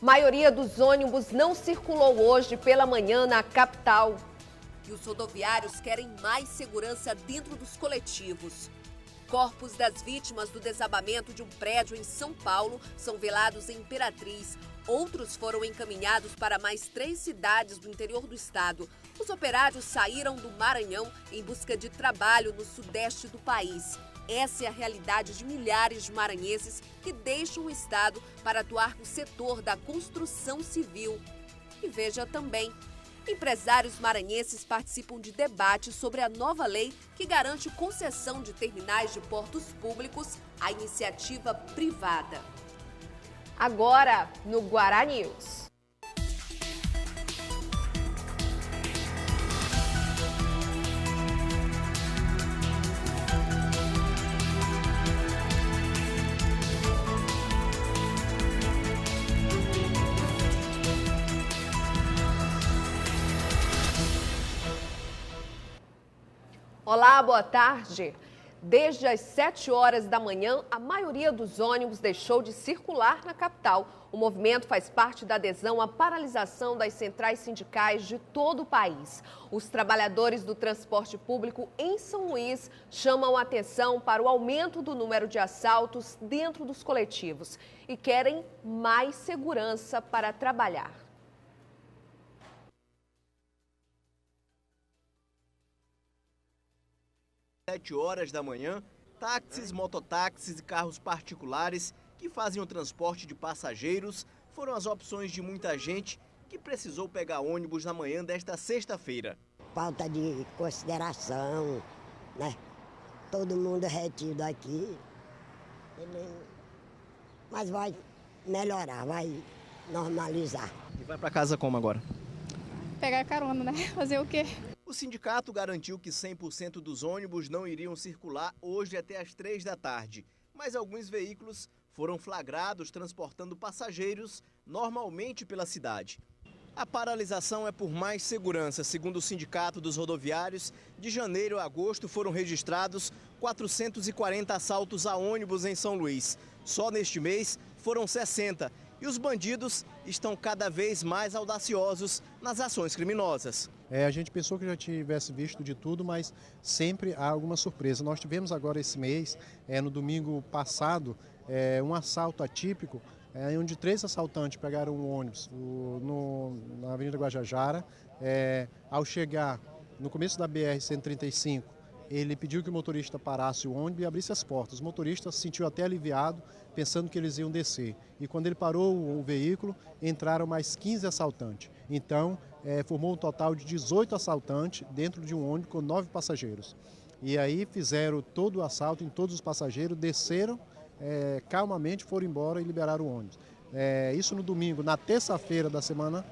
Maioria dos ônibus não circulou hoje pela manhã na capital. E os rodoviários querem mais segurança dentro dos coletivos. Corpos das vítimas do desabamento de um prédio em São Paulo são velados em Imperatriz. Outros foram encaminhados para mais 3 cidades do interior do estado. Os operários saíram do Maranhão em busca de trabalho no sudeste do país. Essa é a realidade de milhares de maranhenses que deixam o estado para atuar no setor da construção civil. E veja também, empresários maranhenses participam de debates sobre a nova lei que garante concessão de terminais de portos públicos à iniciativa privada. Agora, no Guará News. Olá, boa tarde. Desde as 7 horas da manhã, a maioria dos ônibus deixou de circular na capital. O movimento faz parte da adesão à paralisação das centrais sindicais de todo o país. Os trabalhadores do transporte público em São Luís chamam a atenção para o aumento do número de assaltos dentro dos coletivos e querem mais segurança para trabalhar. Às 7 horas da manhã, táxis, mototáxis e carros particulares que fazem o transporte de passageiros foram as opções de muita gente que precisou pegar ônibus na manhã desta sexta-feira. Falta de consideração, né? Todo mundo retido aqui, mas vai melhorar, vai normalizar. E vai para casa como agora? Pegar carona, né? Fazer o quê? O sindicato garantiu que 100% dos ônibus não iriam circular hoje até às 3 da tarde, mas alguns veículos foram flagrados transportando passageiros normalmente pela cidade. A paralisação é por mais segurança. Segundo o Sindicato dos Rodoviários, de janeiro a agosto foram registrados 440 assaltos a ônibus em São Luís. Só neste mês foram 60 e os bandidos estão cada vez mais audaciosos nas ações criminosas. A gente pensou que já tivesse visto de tudo, mas sempre há alguma surpresa. Nós tivemos agora esse mês, no domingo passado, um assalto atípico, onde 3 assaltantes pegaram um ônibus na Avenida Guajajara. Ao chegar no começo da BR-135, ele pediu que o motorista parasse o ônibus e abrisse as portas. O motorista se sentiu até aliviado, pensando que eles iam descer. E quando ele parou o veículo, entraram mais 15 assaltantes. Então, formou um total de 18 assaltantes dentro de um ônibus com 9 passageiros. E aí fizeram todo o assalto em todos os passageiros, desceram calmamente, foram embora e liberaram o ônibus. Isso no domingo. Na terça-feira da semana,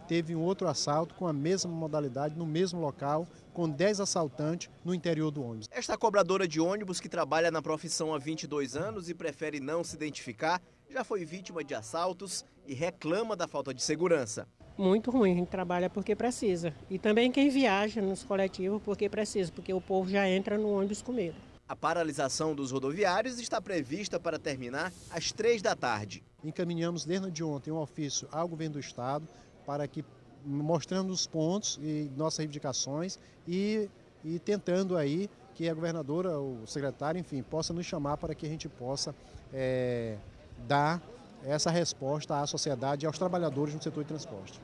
teve um outro assalto com a mesma modalidade, no mesmo local, com 10 assaltantes no interior do ônibus. Esta cobradora de ônibus, que trabalha na profissão há 22 anos e prefere não se identificar, já foi vítima de assaltos e reclama da falta de segurança. Muito ruim, a gente trabalha porque precisa. E também quem viaja nos coletivos porque precisa, porque o povo já entra no ônibus com medo. A paralisação dos rodoviários está prevista para terminar às 3 da tarde. Encaminhamos desde ontem um ofício ao governo do estado para que, mostrando os pontos e nossas reivindicações e tentando aí que a governadora, o secretário, enfim, possa nos chamar para que a gente possa dar essa resposta à sociedade e aos trabalhadores no setor de transporte.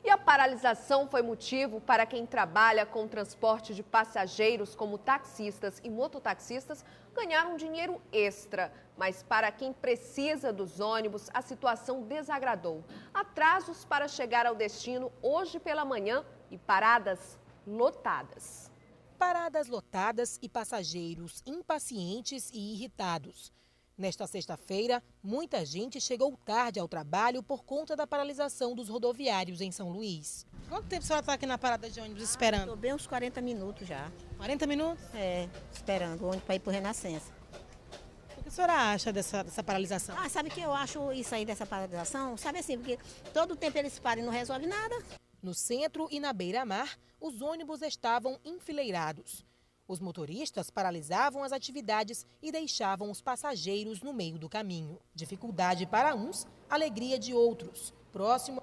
E a paralisação foi motivo para quem trabalha com transporte de passageiros, como taxistas e mototaxistas, ganhar um dinheiro extra. Mas para quem precisa dos ônibus, a situação desagradou. Atrasos para chegar ao destino hoje pela manhã e paradas lotadas. Paradas lotadas e passageiros impacientes e irritados. Nesta sexta-feira, muita gente chegou tarde ao trabalho por conta da paralisação dos rodoviários em São Luís. Quanto tempo a senhora está aqui na parada de ônibus esperando? Estou bem uns 40 minutos já. 40 minutos? Esperando o ônibus para ir para o Renascença. O que a senhora acha dessa paralisação? Sabe que eu acho isso aí dessa paralisação? Sabe assim, porque todo tempo eles param e não resolve nada. No centro e na beira-mar, os ônibus estavam enfileirados. Os motoristas paralisavam as atividades e deixavam os passageiros no meio do caminho. Dificuldade para uns, alegria de outros. Próximo.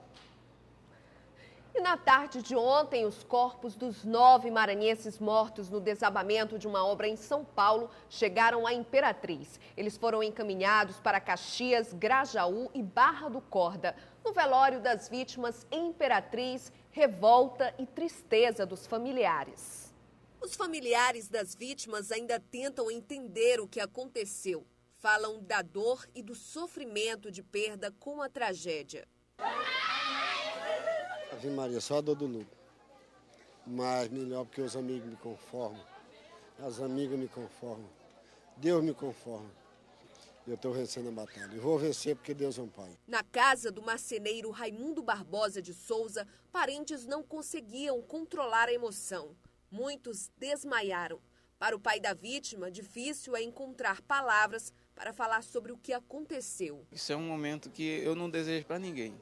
E na tarde de ontem, os corpos dos 9 maranhenses mortos no desabamento de uma obra em São Paulo chegaram à Imperatriz. Eles foram encaminhados para Caxias, Grajaú e Barra do Corda. No velório das vítimas em Imperatriz, revolta e tristeza dos familiares. Os familiares das vítimas ainda tentam entender o que aconteceu. Falam da dor e do sofrimento de perda com a tragédia. Ave Maria, só a dor do luto. Mas melhor porque os amigos me conformam. As amigas me conformam. Deus me conforma. Eu estou vencendo a batalha. Eu vou vencer porque Deus é um pai. Na casa do marceneiro Raimundo Barbosa de Souza, parentes não conseguiam controlar a emoção. Muitos desmaiaram. Para o pai da vítima, difícil é encontrar palavras para falar sobre o que aconteceu. Isso é um momento que eu não desejo para ninguém.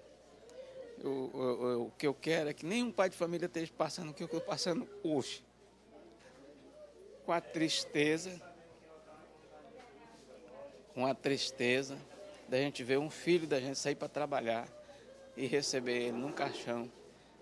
O que eu quero é que nenhum pai de família esteja passando o que eu estou passando hoje. Com a tristeza da gente ver um filho da gente sair para trabalhar e receber ele num caixão.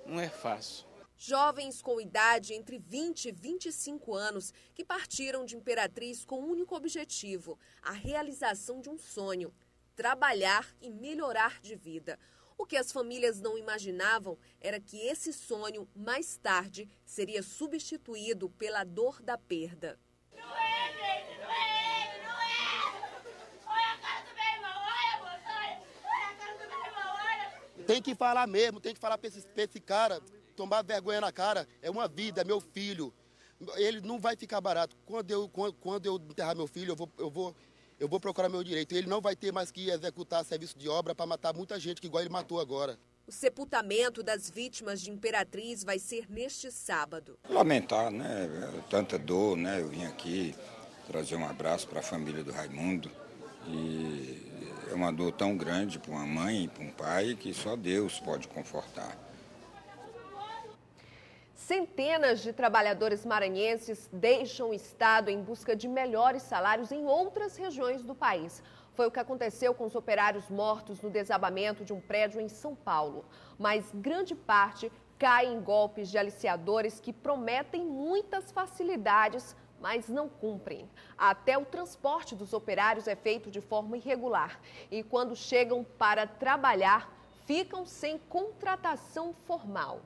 Não é fácil. Jovens com idade entre 20 e 25 anos que partiram de Imperatriz com um único objetivo, a realização de um sonho, trabalhar e melhorar de vida. O que as famílias não imaginavam era que esse sonho, mais tarde, seria substituído pela dor da perda. Não é, gente, não é ele, não é! Olha a cara do meu irmão, olha, moça, olha a cara do meu irmão, olha! Tem que falar mesmo, tem que falar para esse cara, tomar vergonha na cara. É uma vida, é meu filho. Ele não vai ficar barato. Quando eu enterrar meu filho, eu vou procurar meu direito. Ele não vai ter mais que executar serviço de obra para matar muita gente, que igual ele matou agora. O sepultamento das vítimas de Imperatriz vai ser neste sábado. Lamentar, né? Tanta dor, né? Eu vim aqui trazer um abraço para a família do Raimundo. E é uma dor tão grande para uma mãe e para um pai que só Deus pode confortar. Centenas de trabalhadores maranhenses deixam o estado em busca de melhores salários em outras regiões do país. Foi o que aconteceu com os operários mortos no desabamento de um prédio em São Paulo. Mas grande parte cai em golpes de aliciadores que prometem muitas facilidades, mas não cumprem. Até o transporte dos operários é feito de forma irregular. E quando chegam para trabalhar, ficam sem contratação formal.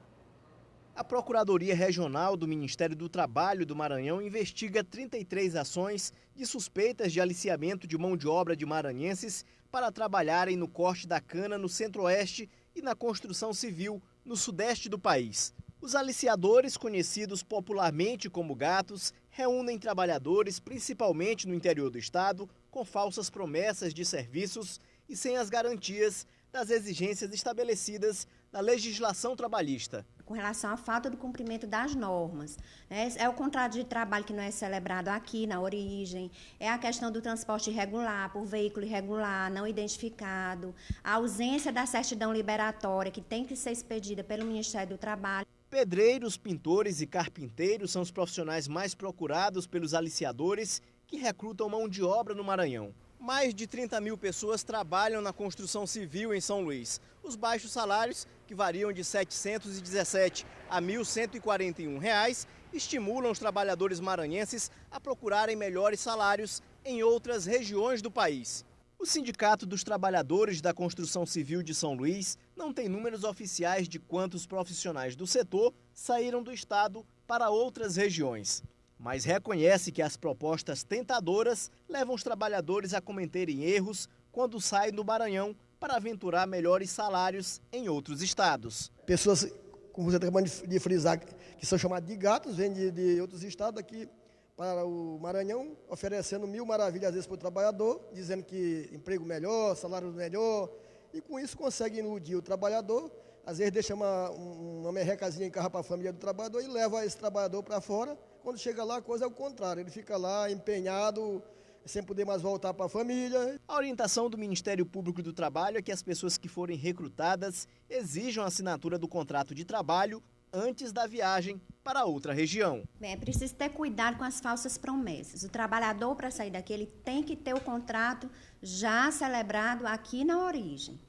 A Procuradoria Regional do Ministério do Trabalho do Maranhão investiga 33 ações de suspeitas de aliciamento de mão de obra de maranhenses para trabalharem no corte da cana no Centro-Oeste e na construção civil no Sudeste do país. Os aliciadores, conhecidos popularmente como gatos, reúnem trabalhadores, principalmente no interior do estado, com falsas promessas de serviços e sem as garantias das exigências estabelecidas na legislação trabalhista. Com relação à falta do cumprimento das normas, né? É o contrato de trabalho que não é celebrado aqui na origem, é a questão do transporte irregular, por veículo irregular, não identificado, a ausência da certidão liberatória, que tem que ser expedida pelo Ministério do Trabalho. Pedreiros, pintores e carpinteiros são os profissionais mais procurados pelos aliciadores que recrutam mão de obra no Maranhão. Mais de 30 mil pessoas trabalham na construção civil em São Luís. Os baixos salários, que variam de R$ 717 a R$ 1.141, estimulam os trabalhadores maranhenses a procurarem melhores salários em outras regiões do país. O Sindicato dos Trabalhadores da Construção Civil de São Luís não tem números oficiais de quantos profissionais do setor saíram do estado para outras regiões, mas reconhece que as propostas tentadoras levam os trabalhadores a cometerem erros quando saem do Maranhão para aventurar melhores salários em outros estados. Pessoas, como você acabou de frisar, que são chamadas de gatos, vêm de outros estados aqui para o Maranhão, oferecendo mil maravilhas às vezes para o trabalhador, dizendo que emprego melhor, salário melhor, e com isso conseguem iludir o trabalhador, às vezes deixa uma merrecazinha em carro para a família do trabalhador e leva esse trabalhador para fora. Quando chega lá, a coisa é o contrário, ele fica lá empenhado, sem poder mais voltar para a família. A orientação do Ministério Público do Trabalho é que as pessoas que forem recrutadas exijam a assinatura do contrato de trabalho antes da viagem para outra região. Bem, é preciso ter cuidado com as falsas promessas. O trabalhador, para sair daqui, ele tem que ter o contrato já celebrado aqui na origem.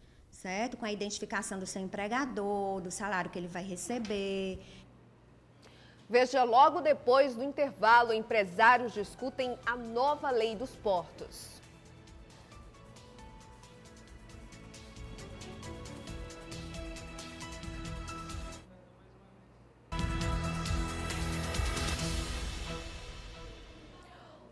certo? Com a identificação do seu empregador, do salário que ele vai receber. Veja, logo depois do intervalo, empresários discutem a nova lei dos portos.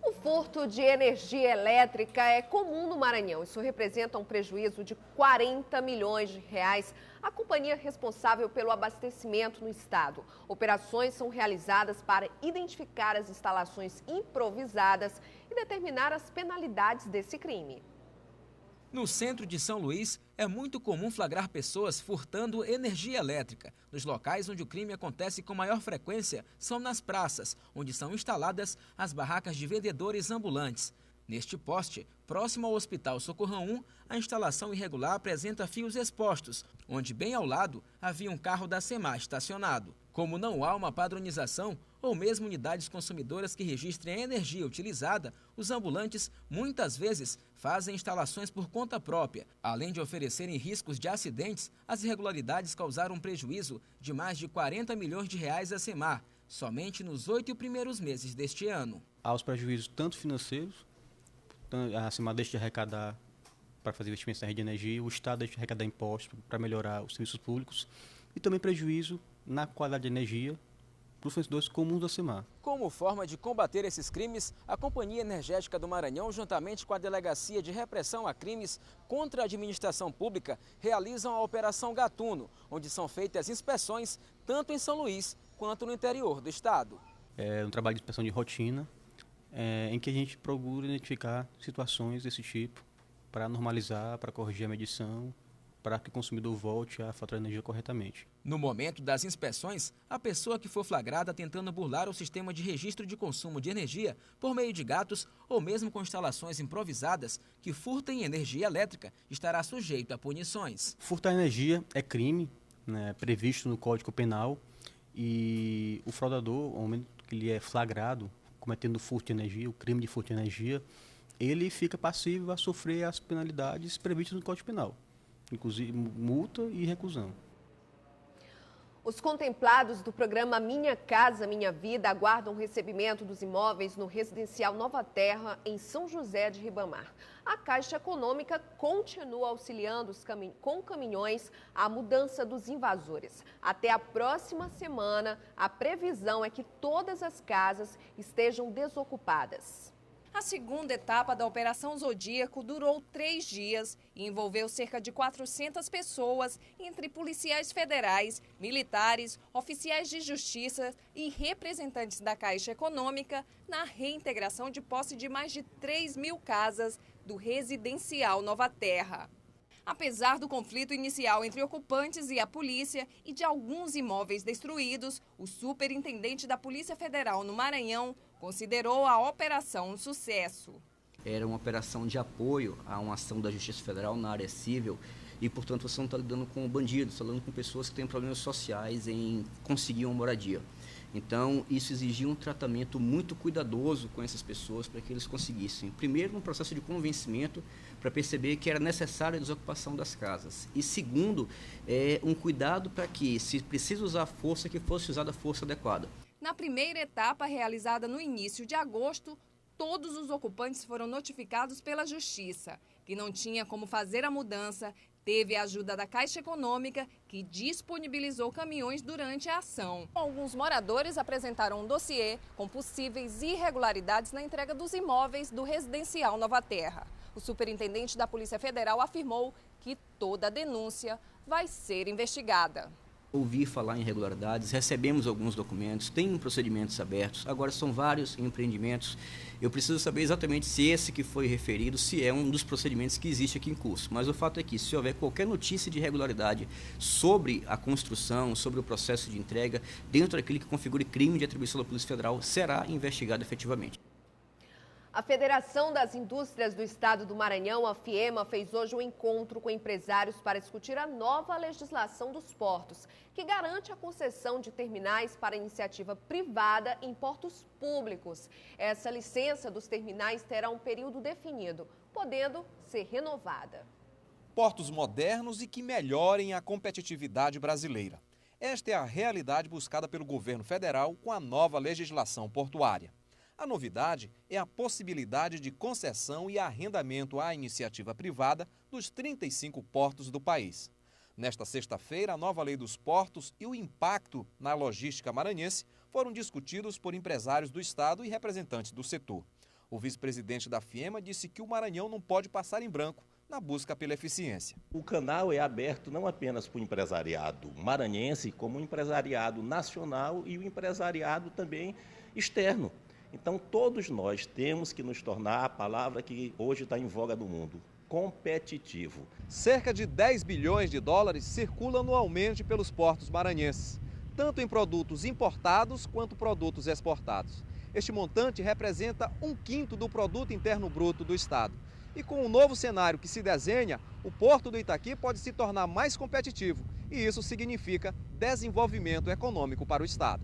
O furto de energia elétrica é comum no Maranhão. Isso representa um prejuízo de 40 milhões de reais à companhia responsável pelo abastecimento no estado. Operações são realizadas para identificar as instalações improvisadas e determinar as penalidades desse crime. No centro de São Luís, é muito comum flagrar pessoas furtando energia elétrica. Nos locais onde o crime acontece com maior frequência são nas praças, onde são instaladas as barracas de vendedores ambulantes. Neste poste, próximo ao Hospital Socorrão 1, a instalação irregular apresenta fios expostos, onde bem ao lado havia um carro da SEMAR estacionado. Como não há uma padronização ou mesmo unidades consumidoras que registrem a energia utilizada, os ambulantes muitas vezes fazem instalações por conta própria. Além de oferecerem riscos de acidentes, as irregularidades causaram um prejuízo de mais de 40 milhões de reais à SEMAR, somente nos 8 primeiros meses deste ano. Há os prejuízos tanto financeiros, a SEMAR deixa de arrecadar para fazer investimentos na rede de energia, o Estado deixa de arrecadar impostos para melhorar os serviços públicos e também prejuízo na qualidade de energia para os fornecedores comuns da SEMAR. Como forma de combater esses crimes, a Companhia Energética do Maranhão, juntamente com a Delegacia de Repressão a Crimes contra a Administração Pública, realizam a Operação Gatuno, onde são feitas inspeções tanto em São Luís quanto no interior do estado. É um trabalho de inspeção de rotina, em que a gente procura identificar situações desse tipo para normalizar, para corrigir a medição, para que o consumidor volte a faturar energia corretamente. No momento das inspeções, a pessoa que for flagrada tentando burlar o sistema de registro de consumo de energia por meio de gatos ou mesmo com instalações improvisadas que furtem energia elétrica estará sujeito a punições. Furtar energia é crime, né, previsto no Código Penal, e o fraudador, no momento que ele é flagrado cometendo furto de energia, o crime de furto de energia, ele fica passível a sofrer as penalidades previstas no Código Penal, inclusive multa e reclusão. Os contemplados do programa Minha Casa Minha Vida aguardam o recebimento dos imóveis no residencial Nova Terra, em São José de Ribamar. A Caixa Econômica continua auxiliando com caminhões a mudança dos invasores. Até a próxima semana, a previsão é que todas as casas estejam desocupadas. A segunda etapa da Operação Zodíaco durou 3 dias e envolveu cerca de 400 pessoas, entre policiais federais, militares, oficiais de justiça e representantes da Caixa Econômica, na reintegração de posse de mais de 3.000 casas do residencial Nova Terra. Apesar do conflito inicial entre ocupantes e a polícia e de alguns imóveis destruídos, o superintendente da Polícia Federal no Maranhão considerou a operação um sucesso. Era uma operação de apoio a uma ação da Justiça Federal na área civil e, portanto, você não está lidando com bandidos, está lidando com pessoas que têm problemas sociais em conseguir uma moradia. Então, isso exigia um tratamento muito cuidadoso com essas pessoas para que eles conseguissem, primeiro, um processo de convencimento para perceber que era necessária a desocupação das casas. E, segundo, um cuidado para que, se precisa usar a força, que fosse usada a força adequada. Na primeira etapa, realizada no início de agosto, todos os ocupantes foram notificados pela Justiça, que não tinha como fazer a mudança. Teve a ajuda da Caixa Econômica, que disponibilizou caminhões durante a ação. Alguns moradores apresentaram um dossiê com possíveis irregularidades na entrega dos imóveis do residencial Nova Terra. O superintendente da Polícia Federal afirmou que toda denúncia vai ser investigada. Ouvi falar em irregularidades, recebemos alguns documentos, tem procedimentos abertos, agora são vários empreendimentos. Eu preciso saber exatamente se esse que foi referido, se é um dos procedimentos que existe aqui em curso. Mas o fato é que, se houver qualquer notícia de irregularidade sobre a construção, sobre o processo de entrega, dentro daquele que configure crime de atribuição da Polícia Federal, será investigado efetivamente. A Federação das Indústrias do Estado do Maranhão, a FIEMA, fez hoje um encontro com empresários para discutir a nova legislação dos portos, que garante a concessão de terminais para iniciativa privada em portos públicos. Essa licença dos terminais terá um período definido, podendo ser renovada. portos modernos e que melhorem a competitividade brasileira. Esta é a realidade buscada pelo governo federal com a nova legislação portuária. A novidade é a possibilidade de concessão e arrendamento à iniciativa privada dos 35 portos do país. Nesta sexta-feira, a nova lei dos portos e o impacto na logística maranhense foram discutidos por empresários do estado e representantes do setor. O vice-presidente da FIEMA disse que o Maranhão não pode passar em branco na busca pela eficiência. O canal é aberto não apenas para o empresariado maranhense, como o empresariado nacional e o empresariado também externo. Então, todos nós temos que nos tornar a palavra que hoje está em voga no mundo: competitivo. Cerca de 10 bilhões de dólares circulam anualmente pelos portos maranhenses, tanto em produtos importados quanto produtos exportados. Este montante representa 1/5 do produto interno bruto do estado. E com o novo cenário que se desenha, o Porto do Itaqui pode se tornar mais competitivo e isso significa desenvolvimento econômico para o estado.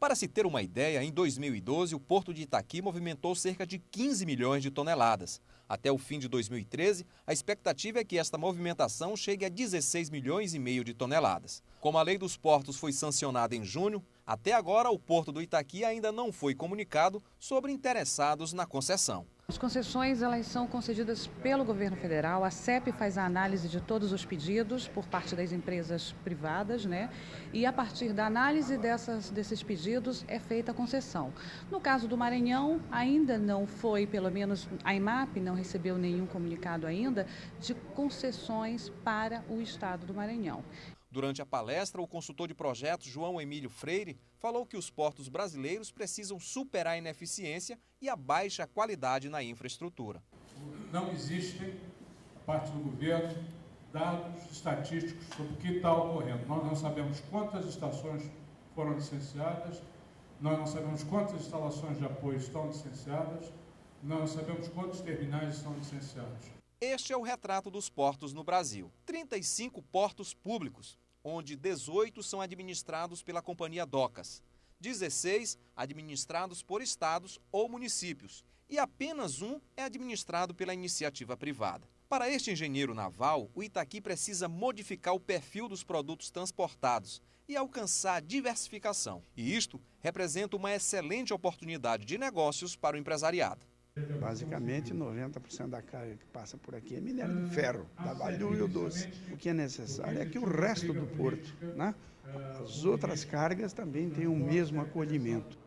Para se ter uma ideia, em 2012 o Porto de Itaqui movimentou cerca de 15 milhões de toneladas. Até o fim de 2013, a expectativa é que esta movimentação chegue a 16 milhões e meio de toneladas. Como a Lei dos Portos foi sancionada em junho, até agora o Porto do Itaqui ainda não foi comunicado sobre interessados na concessão. As concessões elas são concedidas pelo governo federal, a CEP faz a análise de todos os pedidos por parte das empresas privadas, né? E a partir da análise desses pedidos é feita a concessão. No caso do Maranhão, ainda não foi, pelo menos a IMAP não recebeu nenhum comunicado ainda de concessões para o estado do Maranhão. Durante a palestra, o consultor de projetos João Emílio Freire falou que os portos brasileiros precisam superar a ineficiência e a baixa qualidade na infraestrutura. Não existem, a parte do governo, dados estatísticos sobre o que está ocorrendo. Nós não sabemos quantas estações foram licenciadas, nós não sabemos quantas instalações de apoio estão licenciadas, nós não sabemos quantos terminais estão licenciados. Este é o retrato dos portos no Brasil. 35 portos públicos, onde 18 são administrados pela Companhia Docas, 16 administrados por estados ou municípios e apenas um é administrado pela iniciativa privada. Para este engenheiro naval, o Itaqui precisa modificar o perfil dos produtos transportados e alcançar diversificação. E isto representa uma excelente oportunidade de negócios para o empresariado. Basicamente, 90% da carga que passa por aqui é minério de ferro, da Vale do Rio Doce. O que é necessário é que o resto do porto, né, as outras cargas também tenham o mesmo acolhimento.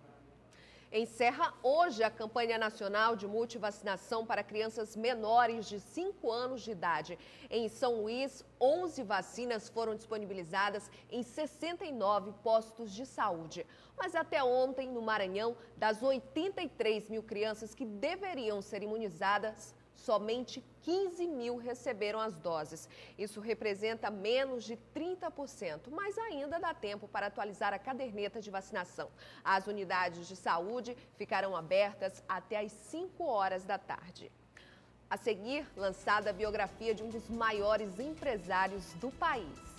Encerra hoje a campanha nacional de multivacinação para crianças menores de 5 anos de idade. Em São Luís, 11 vacinas foram disponibilizadas em 69 postos de saúde. Mas até ontem, no Maranhão, das 83 mil crianças que deveriam ser imunizadas, somente 15 mil receberam as doses. Isso representa menos de 30%, mas ainda dá tempo para atualizar a caderneta de vacinação. As unidades de saúde ficarão abertas até às 5 horas da tarde. A seguir, lançada a biografia de um dos maiores empresários do país.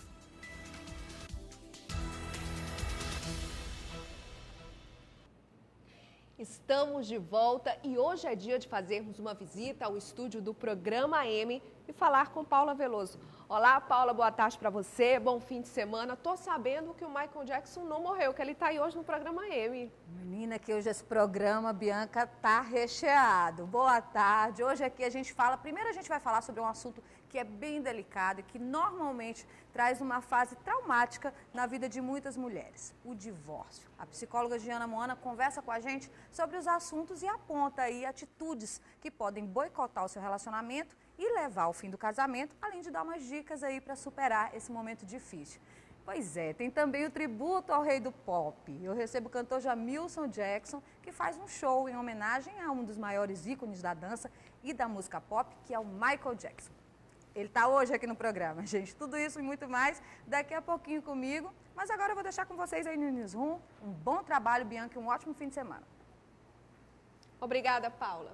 Estamos de volta e hoje é dia de fazermos uma visita ao estúdio do Programa M e falar com Paula Veloso. Olá, Paula, boa tarde para você, bom fim de semana. Tô sabendo que o Michael Jackson não morreu, que ele está aí hoje no Programa M. Menina, que hoje esse programa, Bianca, tá recheado. Boa tarde. Hoje aqui a gente fala, primeiro a gente vai falar sobre um assunto que é bem delicado e que normalmente traz uma fase traumática na vida de muitas mulheres, o divórcio. A psicóloga Giana Moana conversa com a gente sobre os assuntos e aponta aí atitudes que podem boicotar o seu relacionamento e levar ao fim do casamento, além de dar umas dicas aí para superar esse momento difícil. Pois é, tem também o tributo ao rei do pop. Eu recebo o cantor Jamilson Jackson, que faz um show em homenagem a um dos maiores ícones da dança e da música pop, que é o Michael Jackson. Ele está hoje aqui no programa, gente. Tudo isso e muito mais daqui a pouquinho comigo. Mas agora eu vou deixar com vocês aí no Newsroom. Um bom trabalho, Bianca, e um ótimo fim de semana. Obrigada, Paula.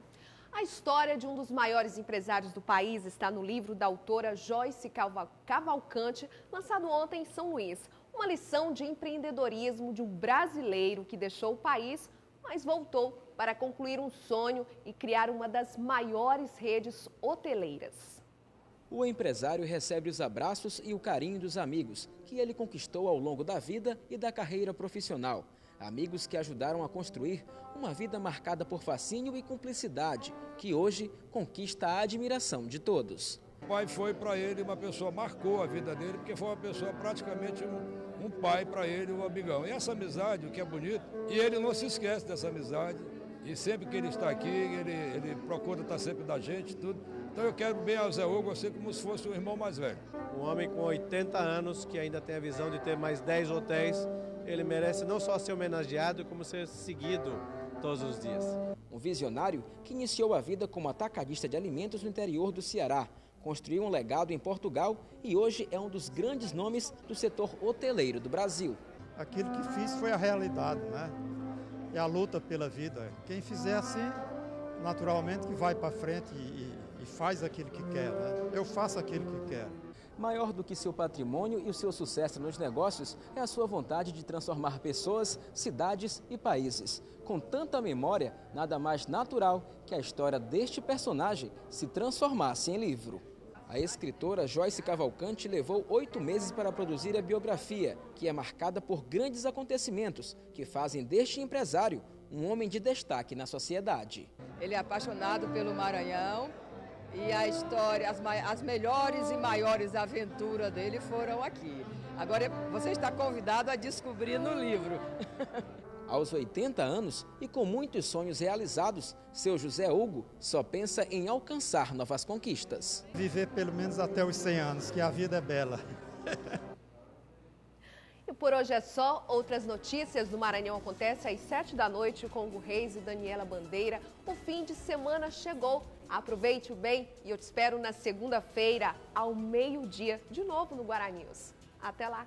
A história de um dos maiores empresários do país está no livro da autora Joyce Cavalcante, lançado ontem em São Luís. Uma lição de empreendedorismo de um brasileiro que deixou o país, mas voltou para concluir um sonho e criar uma das maiores redes hoteleiras. O empresário recebe os abraços e o carinho dos amigos, que ele conquistou ao longo da vida e da carreira profissional. Amigos que ajudaram a construir uma vida marcada por fascínio e cumplicidade, que hoje conquista a admiração de todos. O pai foi para ele uma pessoa, marcou a vida dele, porque foi uma pessoa praticamente um pai para ele, um amigão. E essa amizade, o que é bonito, e ele não se esquece dessa amizade. E sempre que ele está aqui, ele procura estar sempre da gente, tudo. Então eu quero bem ao Zé Hugo, assim como se fosse o irmão mais velho. Um homem com 80 anos, que ainda tem a visão de ter mais 10 hotéis, ele merece não só ser homenageado, como ser seguido todos os dias. Um visionário que iniciou a vida como atacadista de alimentos no interior do Ceará, construiu um legado em Portugal e hoje é um dos grandes nomes do setor hoteleiro do Brasil. Aquilo que fiz foi a realidade, né? É a luta pela vida. Quem fizer assim, naturalmente que vai para frente e faz aquilo que quer, né? Eu faço aquilo que quero. Maior do que seu patrimônio e o seu sucesso nos negócios é a sua vontade de transformar pessoas, cidades e países. Com tanta memória, nada mais natural que a história deste personagem se transformasse em livro. A escritora Joyce Cavalcante levou 8 meses para produzir a biografia, que é marcada por grandes acontecimentos que fazem deste empresário um homem de destaque na sociedade. Ele é apaixonado pelo Maranhão e a história, as melhores e maiores aventuras dele foram aqui. Agora você está convidado a descobrir no livro. Aos 80 anos e com muitos sonhos realizados, seu José Hugo só pensa em alcançar novas conquistas. Viver pelo menos até os 100 anos, que a vida é bela. E por hoje é só. Outras notícias do Maranhão acontecem às 7 da noite com Hugo Reis e Daniela Bandeira. O fim de semana chegou. Aproveite-o bem e eu te espero na segunda-feira, ao meio-dia, de novo no Guará News. Até lá!